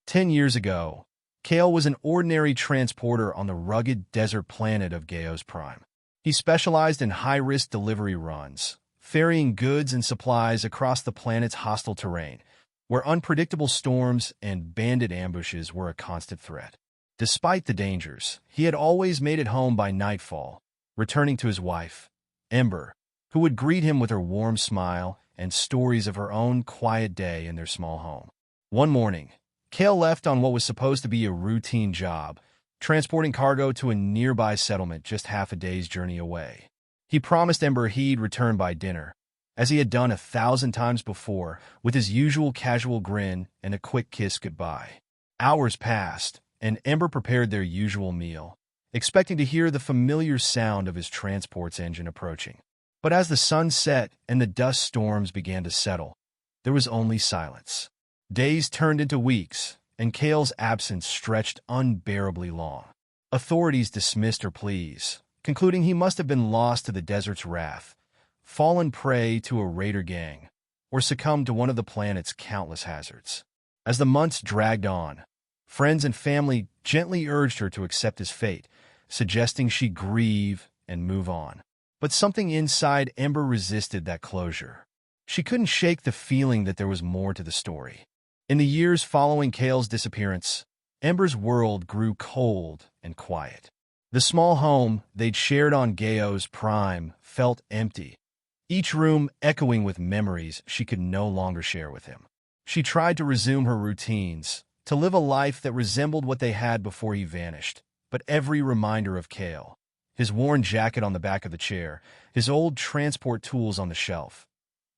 10 years ago, Kael was an ordinary transporter on the rugged desert planet of Gaea's Prime. He specialized in high-risk delivery runs, ferrying goods and supplies across the planet's hostile terrain, where unpredictable storms and bandit ambushes were a constant threat. Despite the dangers, he had always made it home by nightfall, returning to his wife, Ember, who would greet him with her warm smile and stories of her own quiet day in their small home. One morning, Kael left on what was supposed to be a routine job, transporting cargo to a nearby settlement just half a day's journey away. He promised Ember he'd return by dinner, as he had done 1,000 times before, with his usual casual grin and a quick kiss goodbye. Hours passed, and Ember prepared their usual meal, expecting to hear the familiar sound of his transport's engine approaching. But as the sun set and the dust storms began to settle, there was only silence. Days turned into weeks, and Kael's absence stretched unbearably long. Authorities dismissed her pleas, concluding he must have been lost to the desert's wrath, fallen prey to a raider gang, or succumbed to one of the planet's countless hazards. As the months dragged on, friends and family gently urged her to accept his fate, suggesting she grieve and move on. But something inside Ember resisted that closure. She couldn't shake the feeling that there was more to the story. In the years following Kael's disappearance, Ember's world grew cold and quiet. The small home they'd shared on Gaea's Prime felt empty, each room echoing with memories she could no longer share with him. She tried to resume her routines, to live a life that resembled what they had before he vanished, but every reminder of Kael, his worn jacket on the back of the chair, his old transport tools on the shelf,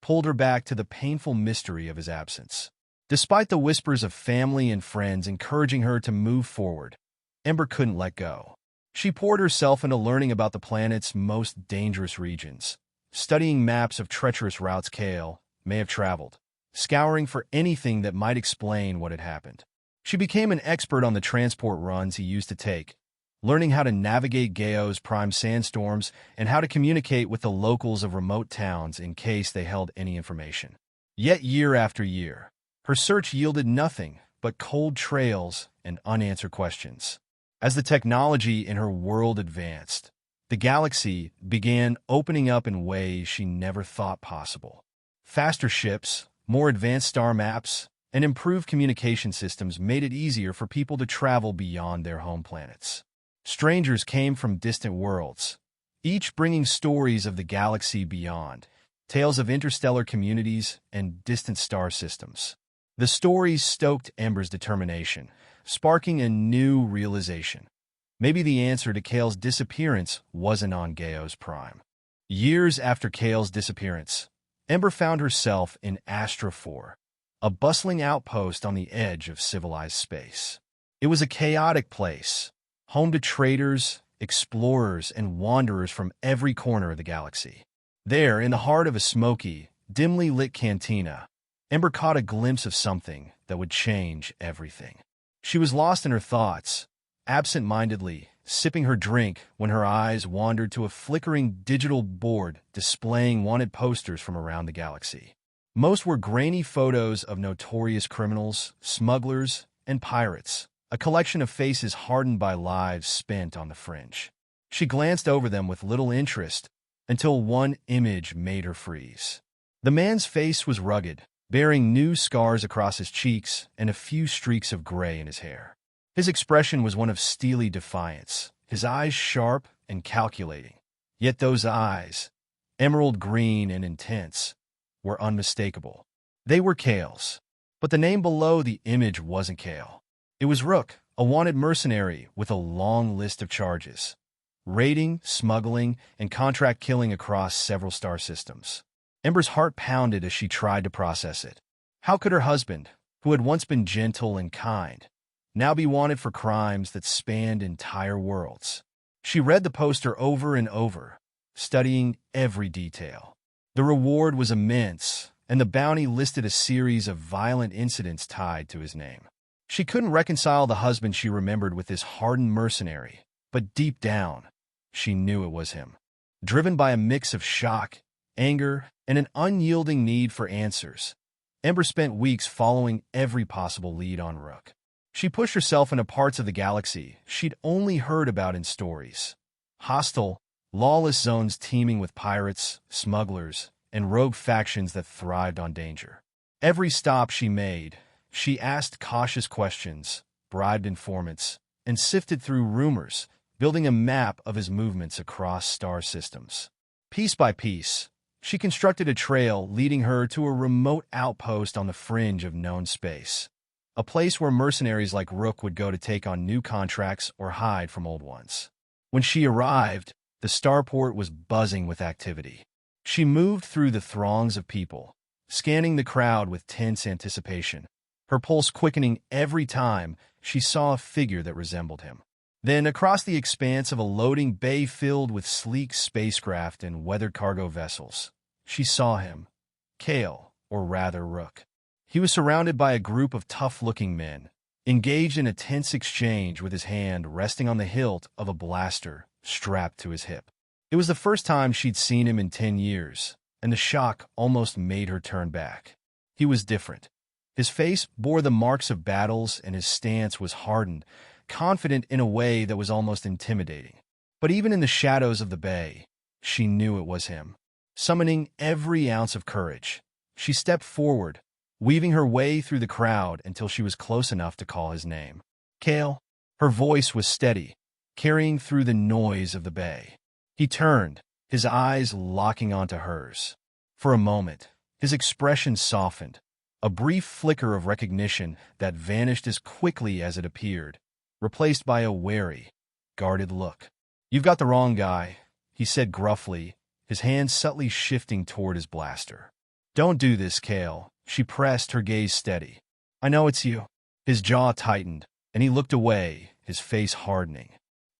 pulled her back to the painful mystery of his absence. Despite the whispers of family and friends encouraging her to move forward, Ember couldn't let go. She poured herself into learning about the planet's most dangerous regions, studying maps of treacherous routes Kael may have traveled, scouring for anything that might explain what had happened. She became an expert on the transport runs he used to take, learning how to navigate Gaea's Prime sandstorms and how to communicate with the locals of remote towns in case they held any information. Yet year after year, her search yielded nothing but cold trails and unanswered questions. As the technology in her world advanced, the galaxy began opening up in ways she never thought possible. Faster ships, more advanced star maps, and improved communication systems made it easier for people to travel beyond their home planets. Strangers came from distant worlds, each bringing stories of the galaxy beyond, tales of interstellar communities and distant star systems. The stories stoked Ember's determination, sparking a new realization. Maybe the answer to Kael's disappearance wasn't on Gaea's Prime. Years after Kael's disappearance, Ember found herself in Astra 4, a bustling outpost on the edge of civilized space. It was a chaotic place, home to traders, explorers, and wanderers from every corner of the galaxy. There, in the heart of a smoky, dimly lit cantina, Ember caught a glimpse of something that would change everything. She was lost in her thoughts, absent-mindedly sipping her drink when her eyes wandered to a flickering digital board displaying wanted posters from around the galaxy. Most were grainy photos of notorious criminals, smugglers, and pirates, a collection of faces hardened by lives spent on the fringe. She glanced over them with little interest until one image made her freeze. The man's face was rugged, bearing new scars across his cheeks and a few streaks of gray in his hair. His expression was one of steely defiance, his eyes sharp and calculating. Yet those eyes, emerald green and intense, were unmistakable. They were Kael's. But the name below the image wasn't Kael. It was Rook, a wanted mercenary with a long list of charges: raiding, smuggling, and contract killing across several star systems. Ember's heart pounded as she tried to process it. How could her husband, who had once been gentle and kind, now be wanted for crimes that spanned entire worlds? She read the poster over and over, studying every detail. The reward was immense, and the bounty listed a series of violent incidents tied to his name. She couldn't reconcile the husband she remembered with this hardened mercenary, but deep down, she knew it was him. Driven by a mix of shock, anger, and an unyielding need for answers, Ember spent weeks following every possible lead on Rook. She pushed herself into parts of the galaxy she'd only heard about in stories. Hostile, lawless zones teeming with pirates, smugglers, and rogue factions that thrived on danger. Every stop she made, she asked cautious questions, bribed informants, and sifted through rumors, building a map of his movements across star systems. Piece by piece, she constructed a trail leading her to a remote outpost on the fringe of known space, a place where mercenaries like Rook would go to take on new contracts or hide from old ones. When she arrived, the starport was buzzing with activity. She moved through the throngs of people, scanning the crowd with tense anticipation, her pulse quickening every time she saw a figure that resembled him. Then, across the expanse of a loading bay filled with sleek spacecraft and weathered cargo vessels, she saw him, Kael, or rather Rook. He was surrounded by a group of tough-looking men, engaged in a tense exchange with his hand resting on the hilt of a blaster strapped to his hip. It was the first time she'd seen him in 10 years, and the shock almost made her turn back. He was different. His face bore the marks of battles, and his stance was hardened, confident in a way that was almost intimidating. But even in the shadows of the bay, she knew it was him. Summoning every ounce of courage, she stepped forward, weaving her way through the crowd until she was close enough to call his name. Kael. Her voice was steady, carrying through the noise of the bay. He turned, his eyes locking onto hers. For a moment, his expression softened, a brief flicker of recognition that vanished as quickly as it appeared, replaced by a wary, guarded look. "You've got the wrong guy," he said gruffly, his hand subtly shifting toward his blaster. "Don't do this, Kael." She pressed, her gaze steady. "I know it's you." His jaw tightened, and he looked away, his face hardening.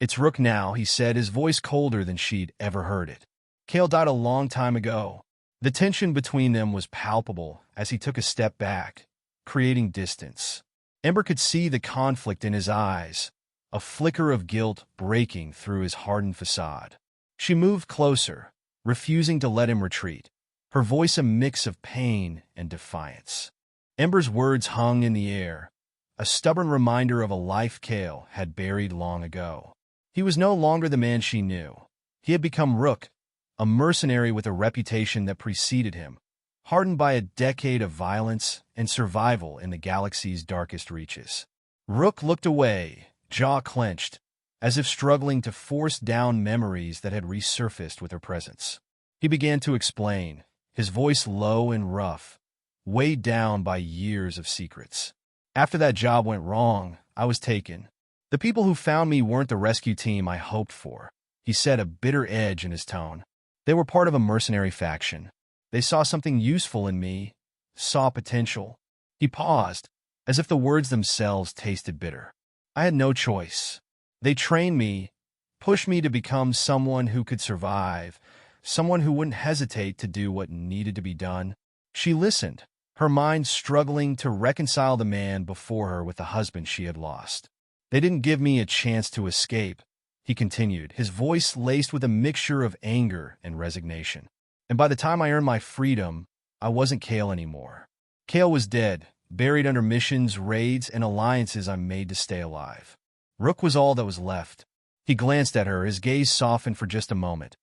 "It's Rook now," he said, his voice colder than she'd ever heard it. "Kael died a long time ago." The tension between them was palpable as he took a step back, creating distance. Ember could see the conflict in his eyes, a flicker of guilt breaking through his hardened facade. She moved closer, refusing to let him retreat, her voice a mix of pain and defiance. Ember's words hung in the air, a stubborn reminder of a life Kael had buried long ago. He was no longer the man she knew. He had become Rook, a mercenary with a reputation that preceded him, hardened by a decade of violence and survival in the galaxy's darkest reaches. Rook looked away, jaw clenched, as if struggling to force down memories that had resurfaced with her presence. He began to explain, his voice low and rough, weighed down by years of secrets. "After that job went wrong, I was taken. The people who found me weren't the rescue team I hoped for," he said, a bitter edge in his tone. "They were part of a mercenary faction. They saw something useful in me, saw potential." He paused, as if the words themselves tasted bitter. "I had no choice. They trained me, pushed me to become someone who could survive, someone who wouldn't hesitate to do what needed to be done." She listened, her mind struggling to reconcile the man before her with the husband she had lost. "They didn't give me a chance to escape," he continued, his voice laced with a mixture of anger and resignation. "And by the time I earned my freedom, I wasn't Kael anymore. Kael was dead, buried under missions, raids, and alliances I made to stay alive. Rook was all that was left." He glanced at her, his gaze softened for just a moment,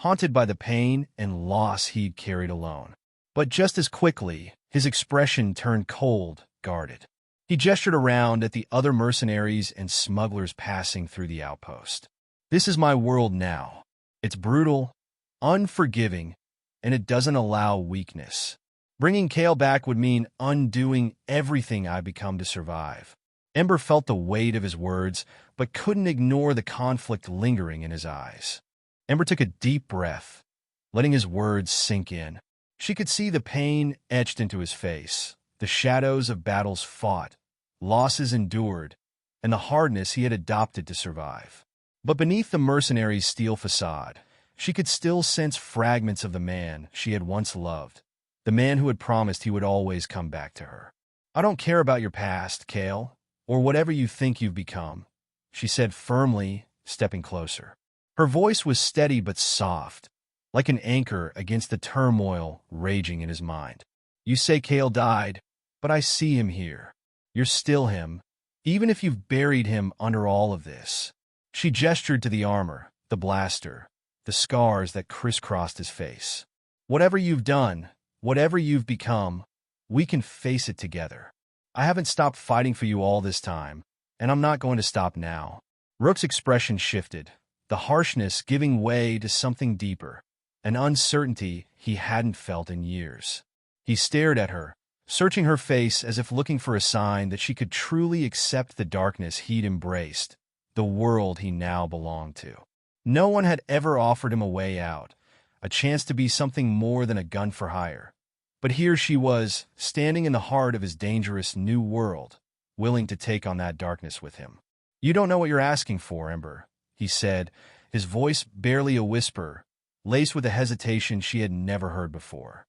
haunted by the pain and loss he'd carried alone. But just as quickly, his expression turned cold, guarded. He gestured around at the other mercenaries and smugglers passing through the outpost. "This is my world now. It's brutal, unforgiving, and it doesn't allow weakness. Bringing Kael back would mean undoing everything I've become to survive." Ember felt the weight of his words, but couldn't ignore the conflict lingering in his eyes. Ember took a deep breath, letting his words sink in. She could see the pain etched into his face, the shadows of battles fought, losses endured, and the hardness he had adopted to survive. But beneath the mercenary's steel facade, she could still sense fragments of the man she had once loved, the man who had promised he would always come back to her. "I don't care about your past, Kael, or whatever you think you've become," she said firmly, stepping closer. Her voice was steady but soft, like an anchor against the turmoil raging in his mind. "You say Kael died, but I see him here. You're still him, even if you've buried him under all of this. She gestured to the armor, the blaster, the scars that crisscrossed his face. Whatever you've done, whatever you've become, we can face it together. I haven't stopped fighting for you all this time, and I'm not going to stop now. Rook's expression shifted, the harshness giving way to something deeper, an uncertainty he hadn't felt in years. He stared at her, searching her face as if looking for a sign that she could truly accept the darkness he'd embraced, the world he now belonged to. No one had ever offered him a way out, a chance to be something more than a gun for hire. But here she was, standing in the heart of his dangerous new world, willing to take on that darkness with him. "You don't know what you're asking for, Ember," he said, his voice barely a whisper, laced with a hesitation she had never heard before.